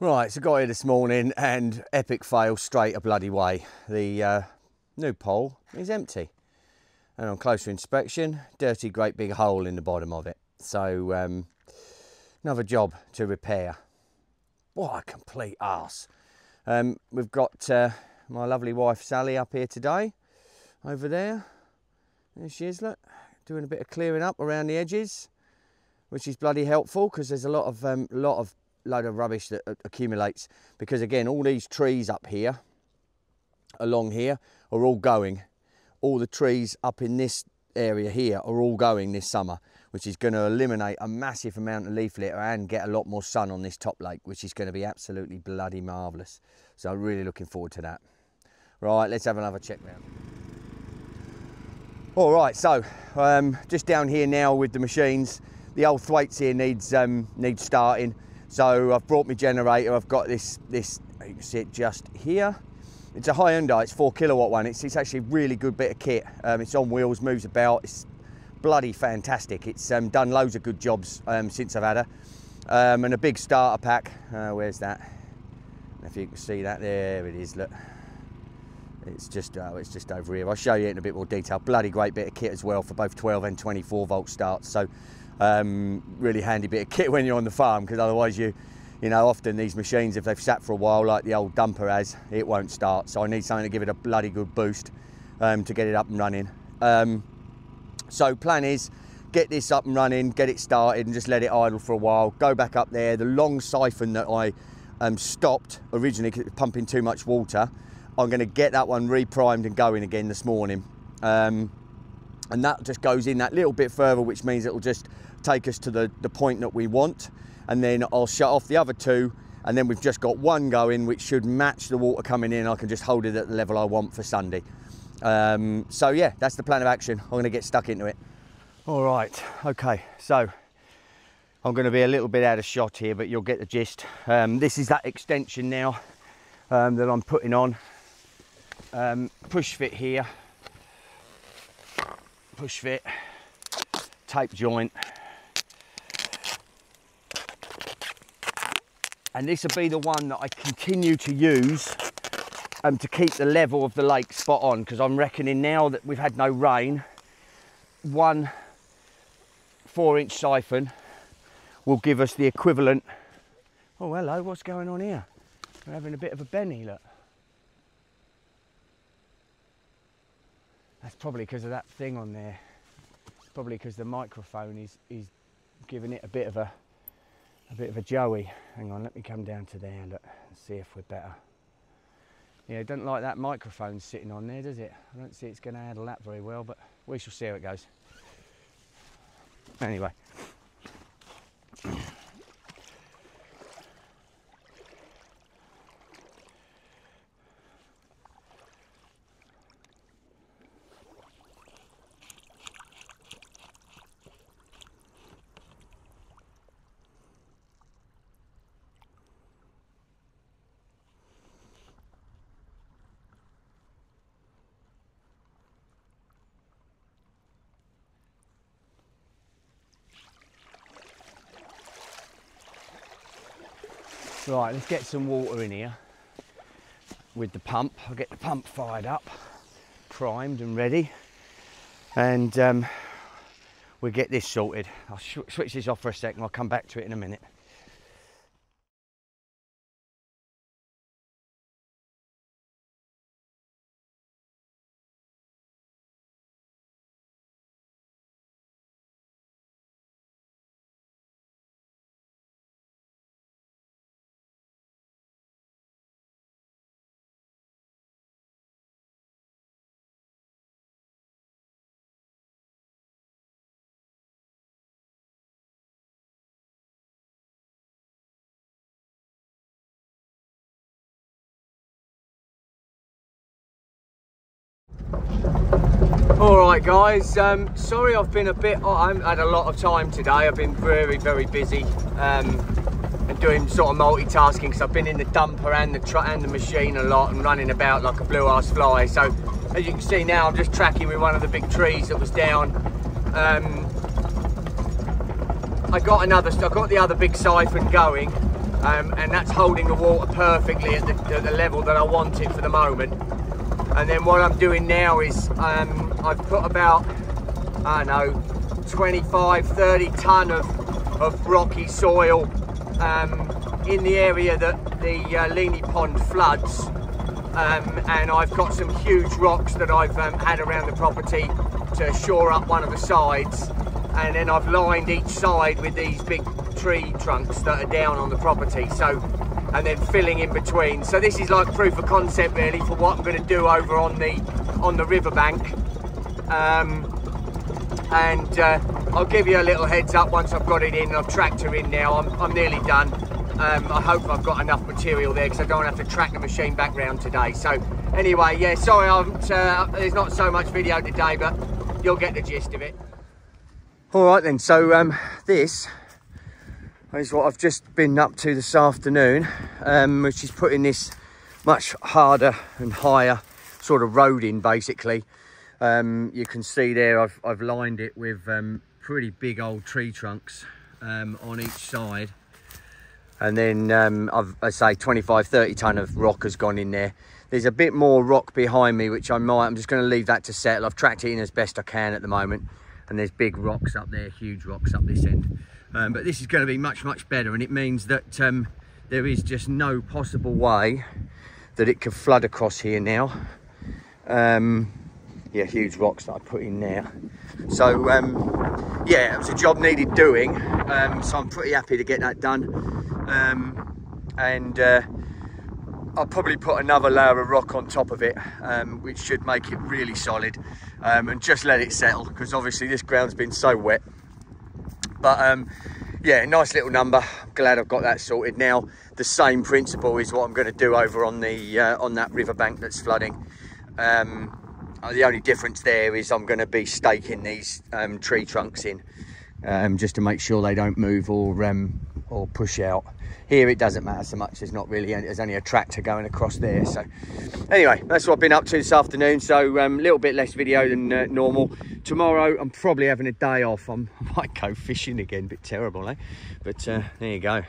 Right, so got here this morning and epic fail straight a bloody way. The new pole is empty. And on closer inspection, dirty great big hole in the bottom of it. So another job to repair. What a complete arse. We've got my lovely wife Sally up here today, over there. There she is, look, doing a bit of clearing up around the edges, which is bloody helpful because there's a lot of load of rubbish that accumulates, because again all these trees up here along here are all going. All the trees up in this area here are all going this summer, which is going to eliminate a massive amount of leaf litter and get a lot more sun on this top lake, which is going to be absolutely bloody marvellous. So I'm really looking forward to that. Right, let's have another check now. All right, so just down here now with the machines. The old thwaites here needs starting. So I've brought my generator. I've got this, you can see it just here. It's a Hyundai, it's 4 kilowatt one. It's actually a really good bit of kit. It's on wheels, moves about. It's bloody fantastic. It's done loads of good jobs since I've had her. And a big starter pack. Where's that? If you can see that, there it is, look. It's just over here. I'll show you it in a bit more detail. Bloody great bit of kit as well for both 12 and 24 volt starts. So really handy bit of kit when you're on the farm, because otherwise you know, often these machines, if they've sat for a while like the old dumper has, it won't start. So I need something to give it a bloody good boost to get it up and running. So plan is get this up and running, get it started and just let it idle for a while, go back up there. The long siphon that I stopped originally because it was pumping too much water, I'm going to get that one reprimed and going again this morning. And that just goes in that little bit further, which means it'll just take us to the point that we want. And then I'll shut off the other two, and then we've just got one going, which should match the water coming in. I can just hold it at the level I want for Sunday. So yeah, that's the plan of action. I'm going to get stuck into it. All right, okay, so I'm going to be a little bit out of shot here, but you'll get the gist. This is that extension now that I'm putting on. Push fit here. Push fit, tape joint, and this will be the one that I continue to use to keep the level of the lake spot on, because I'm reckoning now that we've had no rain, one 4-inch siphon will give us the equivalent. Oh hello, what's going on here? We're having a bit of a Benny, look. That's probably because of that thing on there. Probably because the microphone is giving it a bit of a joey. Hang on, let me come down to there, look, and see if we're better. Yeah, it doesn't like that microphone sitting on there, does it? I don't see it's going to handle that very well, but we shall see how it goes. Anyway. Right, let's get some water in here with the pump. I'll get the pump fired up, primed and ready, and we'll get this sorted. I'll switch this off for a second, I'll come back to it in a minute. Alright guys, sorry I've been a bit, I haven't had a lot of time today. I've been very busy and doing sort of multitasking, because I've been in the dumper and the machine a lot and running about like a blue ass fly. So as you can see now, I'm just tracking with one of the big trees that was down. I got the other big siphon going, and that's holding the water perfectly at the level that I want it for the moment. And then what I'm doing now is I've put about, I don't know, 25-30 tonne of rocky soil in the area that the Leney Pond floods, and I've got some huge rocks that I've had around the property to shore up one of the sides, and then I've lined each side with these big tree trunks that are down on the property, so, and then filling in between. So this is like proof of concept really for what I'm going to do over on the riverbank. I'll give you a little heads up once I've got it in. I've tracked her in now. I'm nearly done. I hope I've got enough material there because I don't have to track the machine back round today. So anyway, yeah, sorry there's not so much video today, but you'll get the gist of it. All right then, so this is what I've just been up to this afternoon, which is putting this much harder and higher sort of road in basically. You can see there I've lined it with pretty big old tree trunks on each side, and then I say 25-30 tonne of rock has gone in there. There's a bit more rock behind me which I'm just going to leave that to settle. I've tracked it in as best I can at the moment, and there's big rocks up there, huge rocks up this end, but this is going to be much better, and it means that there is just no possible way that it could flood across here now. Yeah, huge rocks that I put in there. So yeah, it was a job needed doing, so I'm pretty happy to get that done. And I'll probably put another layer of rock on top of it, which should make it really solid, and just let it settle, because obviously this ground's been so wet. But yeah, nice little number. I'm glad I've got that sorted. Now the same principle is what I'm going to do over on the on that riverbank that's flooding. The only difference there is I'm going to be staking these tree trunks in, just to make sure they don't move or push out. Here it doesn't matter so much. There's only a tractor going across there. So anyway, that's what I've been up to this afternoon. So a little bit less video than normal. Tomorrow I'm probably having a day off. I might go fishing again. A bit terrible, eh? But there you go.